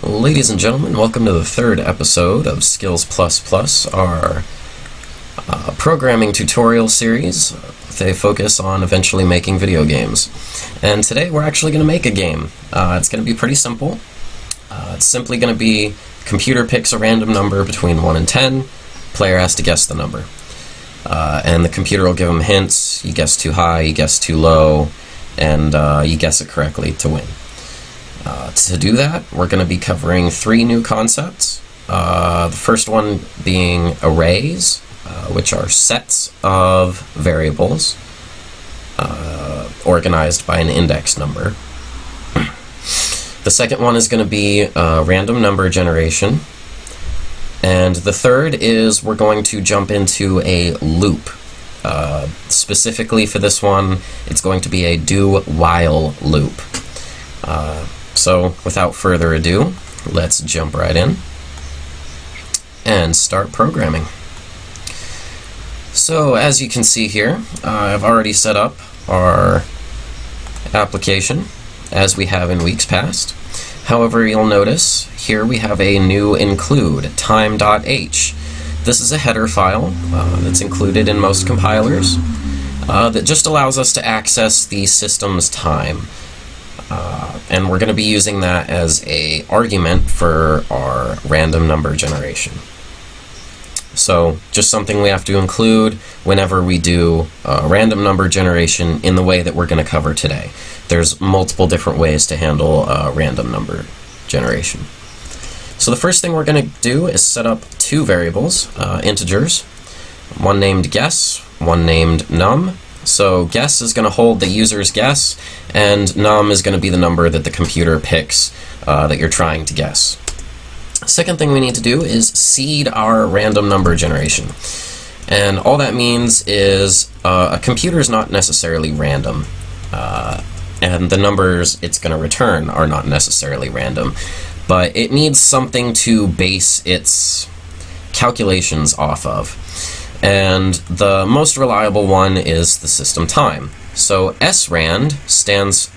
Ladies and gentlemen, welcome to the third episode of Skills++, our programming tutorial series with a focus on eventually making video games. And today we're actually going to make a game. It's going to be pretty simple. It's simply going to be computer picks a random number between 1 and 10, player has to guess the number. And the computer will give him hints. You guess too high, you guess too low, and you guess it correctly to win. To do that, we're going to be covering three new concepts. The first one being arrays, which are sets of variables organized by an index number. The second one is going to be random number generation. And the third is we're going to jump into a loop. Specifically for this one, it's going to be a do-while loop. So without further ado, let's jump right in and start programming. So as you can see here, I've already set up our application as we have in weeks past. However, you'll notice here we have a new include, time.h. This is a header file that's included in most compilers that just allows us to access the system's time. And we're going to be using that as an argument for our random number generation. So just something we have to include whenever we do random number generation in the way that we're going to cover today. There's multiple different ways to handle random number generation. So the first thing we're going to do is set up two variables, integers, one named guess, one named num. So guess is going to hold the user's guess, and num is going to be the number that the computer picks that you're trying to guess. Second thing we need to do is seed our random number generation. And all that means is a computer is not necessarily random, and the numbers it's going to return are not necessarily random, but it needs something to base its calculations off of. And the most reliable one is the system time. So srand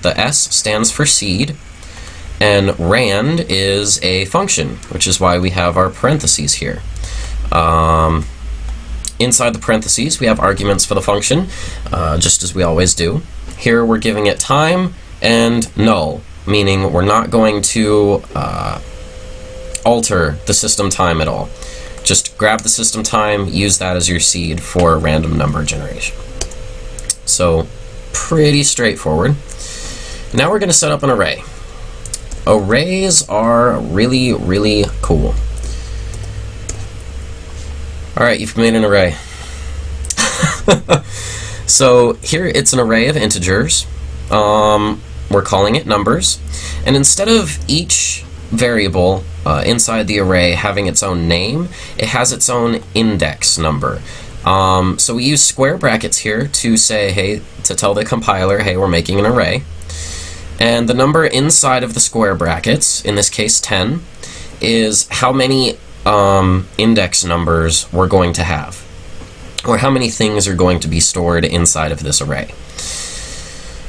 the S stands for seed, and rand is a function, which is why we have our parentheses here. Inside the parentheses, we have arguments for the function, just as we always do. Here we're giving it time and null, meaning we're not going to alter the system time at all. Just grab the system time, use that as your seed for random number generation. So pretty straightforward. Now we're going to set up an array. Arrays are really, really cool. Alright, you've made an array. So here it's an array of integers. We're calling it numbers. And instead of each variable inside the array having its own name, it has its own index number. So we use square brackets here to say, hey, to tell the compiler, hey, we're making an array. And the number inside of the square brackets, in this case 10, is how many index numbers we're going to have, or how many things are going to be stored inside of this array.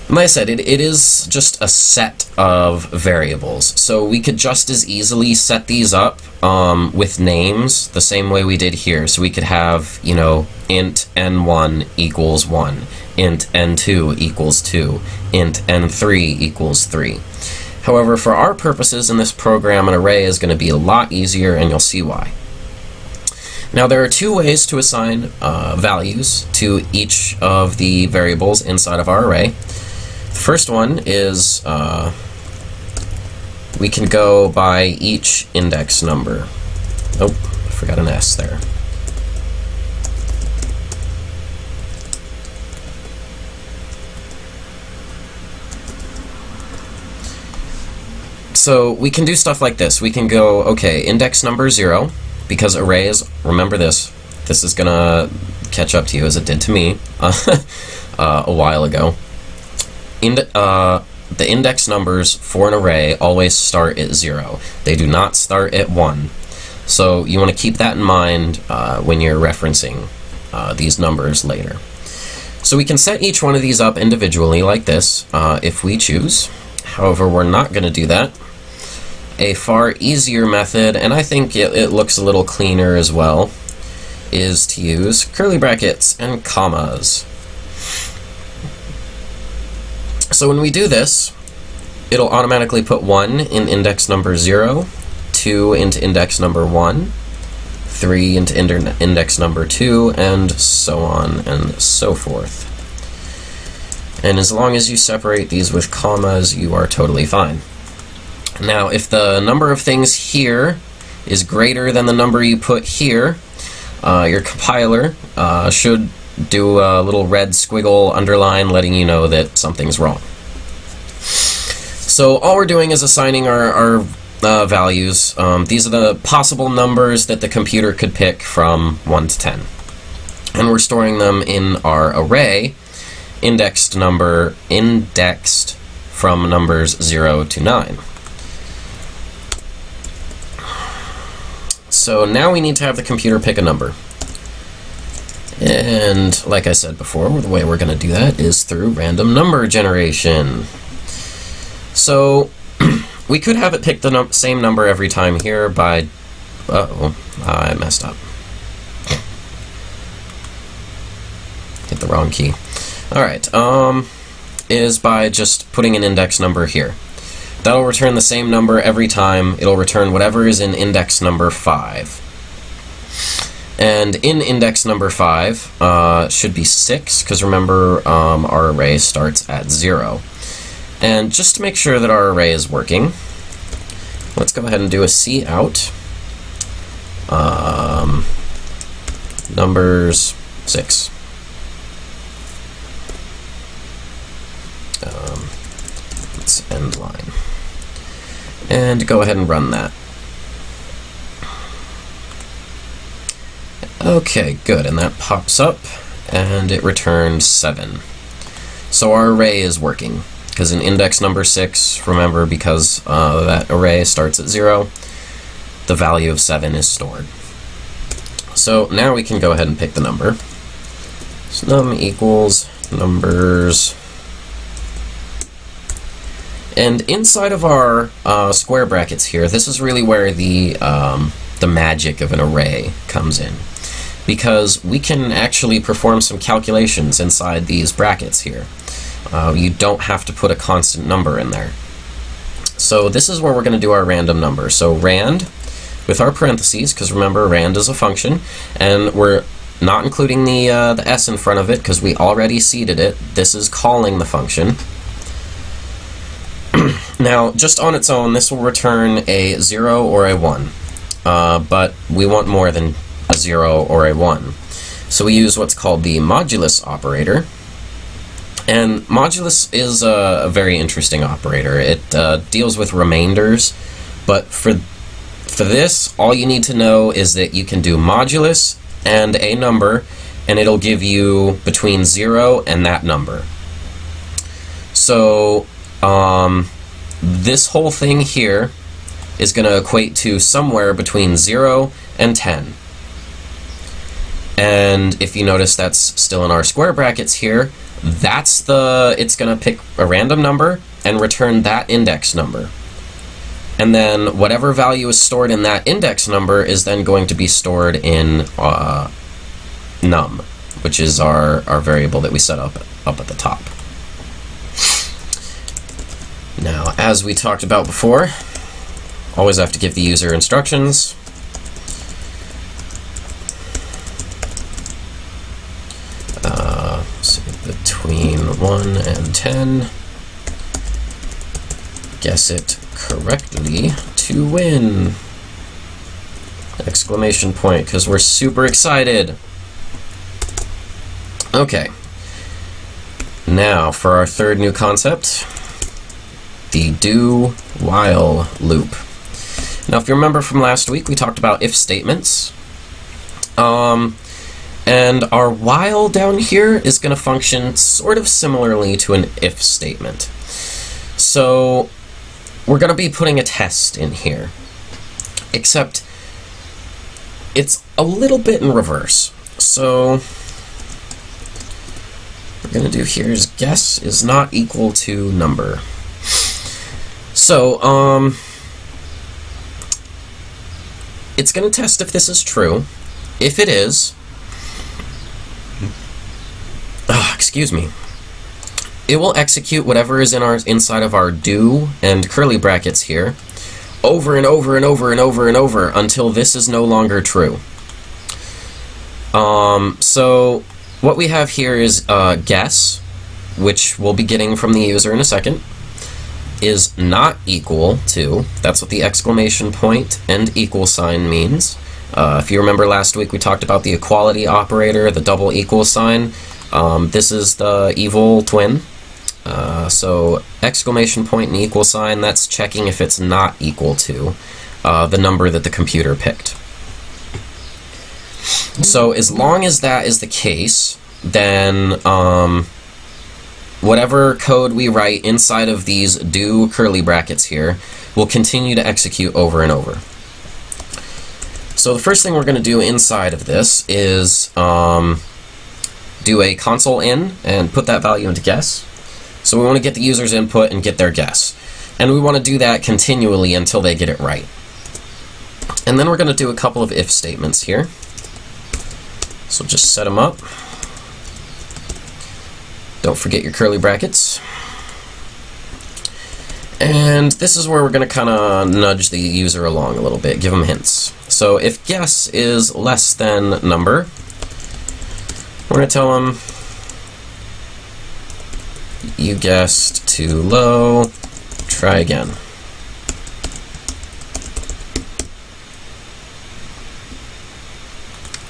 And like I said, it is just a set of variables, so we could just as easily set these up with names the same way we did here. So we could have, you know, int n1 equals 1, int n2 equals 2, int n3 equals 3. However, for our purposes in this program, an array is going to be a lot easier, and you'll see why. Now there are two ways to assign values to each of the variables inside of our array. The first one is we can go by each index number. Oh, I forgot an S there. So we can do stuff like this. We can go, okay, index number 0, because arrays, remember this is gonna catch up to you as it did to me a while ago. The index numbers for an array always start at 0. They do not start at 1. So you want to keep that in mind when you're referencing these numbers later. So we can set each one of these up individually like this if we choose. However, we're not going to do that. a far easier method, and I think it looks a little cleaner as well, is to use curly brackets and commas. So when we do this, it'll automatically put 1 in index number 0, 2 into index number 1, 3 into index number 2, and so on and so forth. And as long as you separate these with commas, you are totally fine. Now, if the number of things here is greater than the number you put here, your compiler should do a little red squiggle underline letting you know that something's wrong. So all we're doing is assigning our values. These are the possible numbers that the computer could pick from 1 to 10. And we're storing them in our array, indexed from numbers 0 to 9. So now we need to have the computer pick a number. And like I said before, the way we're going to do that is through random number generation. So we could have it pick the same number every time here by... Uh-oh, I messed up. Hit the wrong key. Alright, is by just putting an index number here. That'll return the same number every time. It'll return whatever is in index number 5. And in index number 5 should be 6, because remember our array starts at 0. And just to make sure that our array is working, let's go ahead and do a cout. Numbers 6. Let's end line. And go ahead and run that. Okay, good, and that pops up, and it returns 7. So our array is working, because in index number 6, remember, because that array starts at 0, the value of 7 is stored. So now we can go ahead and pick the number. So num equals numbers. And inside of our square brackets here, this is really where the magic of an array comes in, because we can actually perform some calculations inside these brackets here. You don't have to put a constant number in there. So this is where we're going to do our random number. So rand with our parentheses, because remember rand is a function, and we're not including the s in front of it because we already seeded it. This is calling the function. Now, just on its own, this will return a 0 or a 1, but we want more than a 0 or a 1. So we use what's called the modulus operator. And modulus is a very interesting operator. It deals with remainders, but for this, all you need to know is that you can do modulus and a number, and it'll give you between 0 and that number. So this whole thing here is going to equate to somewhere between 0 and 10. And if you notice, that's still in our square brackets here. It's going to pick a random number and return that index number. And then whatever value is stored in that index number is then going to be stored in num, which is our variable that we set up at the top. Now, as we talked about before, always have to give the user instructions. So between 1 and 10, guess it correctly to win! Exclamation point, because we're super excited! Okay. Now, for our third new concept, the do-while loop. Now, if you remember from last week, we talked about if statements. And our while down here is going to function sort of similarly to an if statement. So we're going to be putting a test in here, except it's a little bit in reverse. So what we're going to do here is guess is not equal to number. So it's going to test if this is true. If it is, excuse me, it will execute whatever is inside of our do and curly brackets here over and over and over and over and over until this is no longer true. So what we have here is guess, which we'll be getting from the user in a second, is not equal to. That's what the exclamation point and equal sign means. If you remember last week, we talked about the equality operator, the double equal sign. This is the evil twin. So exclamation point and equal sign, that's checking if it's not equal to the number that the computer picked. So as long as that is the case, then whatever code we write inside of these do curly brackets here will continue to execute over and over. So the first thing we're going to do inside of this is do a console in and put that value into guess. So we want to get the user's input and get their guess. And we want to do that continually until they get it right. And then we're going to do a couple of if statements here. So just set them up. Don't forget your curly brackets. And this is where we're going to kind of nudge the user along a little bit, give them hints. So if guess is less than number, we're going to tell them you guessed too low, try again.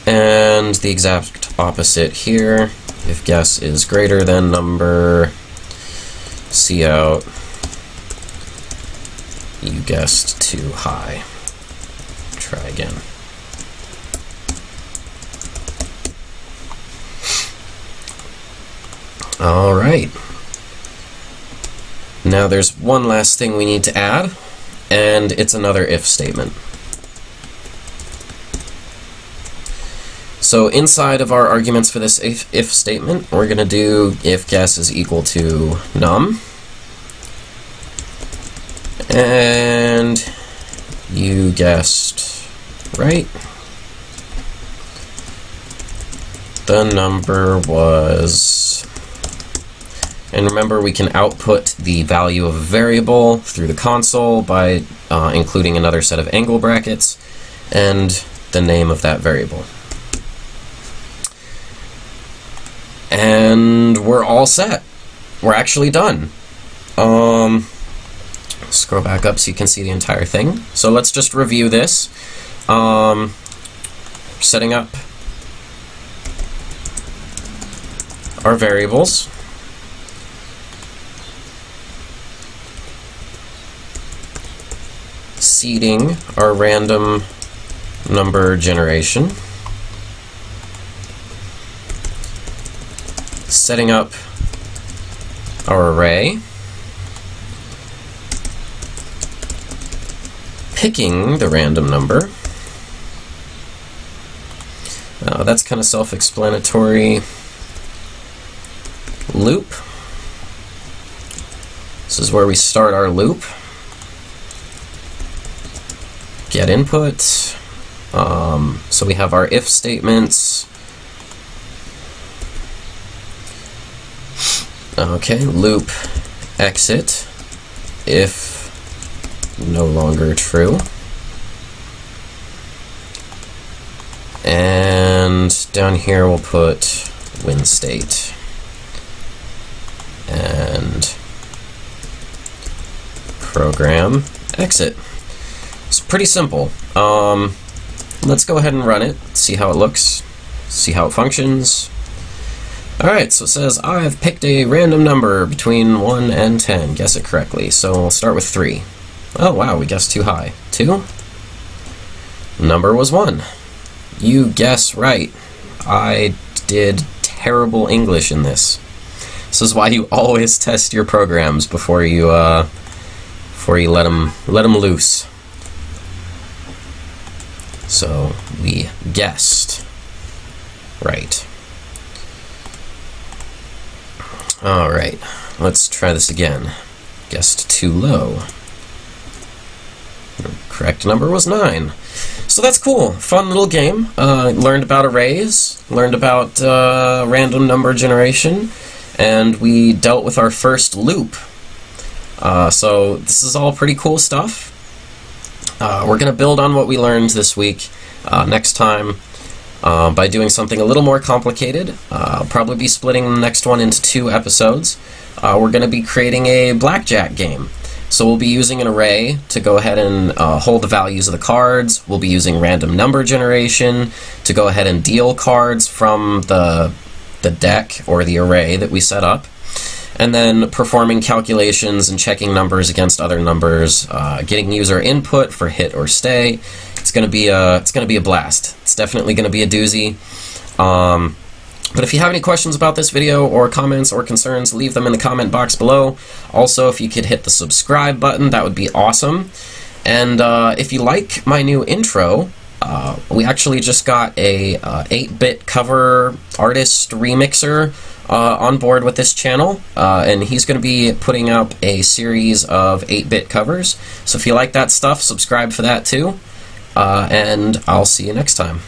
And the exact opposite here. If guess is greater than number, see out, you guessed too high, try again. All right. Now there's one last thing we need to add, and it's another if statement. So inside of our arguments for this if statement, we're going to do if guess is equal to num, and you guessed right. The number was, and remember we can output the value of a variable through the console by including another set of angle brackets and the name of that variable. And we're all set. We're actually done. Scroll back up so you can see the entire thing. So let's just review this. Setting up our variables. Seeding our random number generation. Setting up our array, picking the random number. That's kind of self-explanatory. Loop. This is where we start our loop. Get input. So we have our if statements. Okay, loop exit if no longer true. And down here we'll put win state. And program exit. It's pretty simple. Let's go ahead and run it, see how it looks, see how it functions. Alright, so it says, I have picked a random number between 1 and 10. Guess it correctly. So we'll start with 3. Oh wow, we guessed too high. 2? Number was 1. You guess right. I did terrible English in this. This is why you always test your programs before you let them loose. So we guessed right. Alright, let's try this again. Guessed too low. The correct number was 9. So So that's cool. Fun little game. Learned about arrays, learned about random number generation, and we dealt with our first loop. So this is all pretty cool stuff. We're going to build on what we learned this week next time by doing something a little more complicated. I'll probably be splitting the next one into 2 episodes. We're going to be creating a blackjack game. So we'll be using an array to go ahead and hold the values of the cards. We'll be using random number generation to go ahead and deal cards from the deck or the array that we set up. And then performing calculations and checking numbers against other numbers, getting user input for hit or stay. It's gonna be a blast. It's definitely gonna be a doozy. But if you have any questions about this video or comments or concerns, leave them in the comment box below. Also, if you could hit the subscribe button, that would be awesome. And if you like my new intro, we actually just got a 8-bit cover artist remixer on board with this channel, and he's going to be putting up a series of 8-bit covers. So if you like that stuff, subscribe for that too, and I'll see you next time.